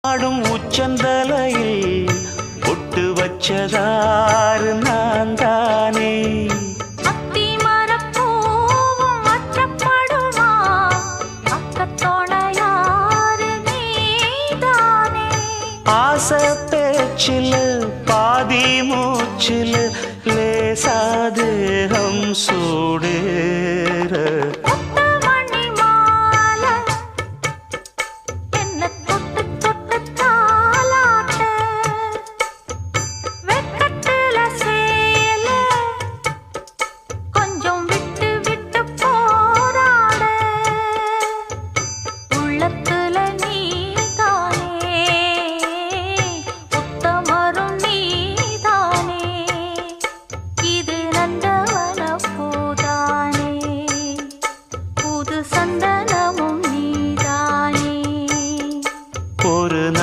ஆடும் உச்சந்தலையில் பொட்டு வச்சதாறு நான் தானே. அத்தி மரப்பூவும் அச்சப்படுமா அக்கத்தோட யாரு நீதானே. ஆசை பேச்சில் பாதி மூச்சில் லேசா தேகம் சூடேற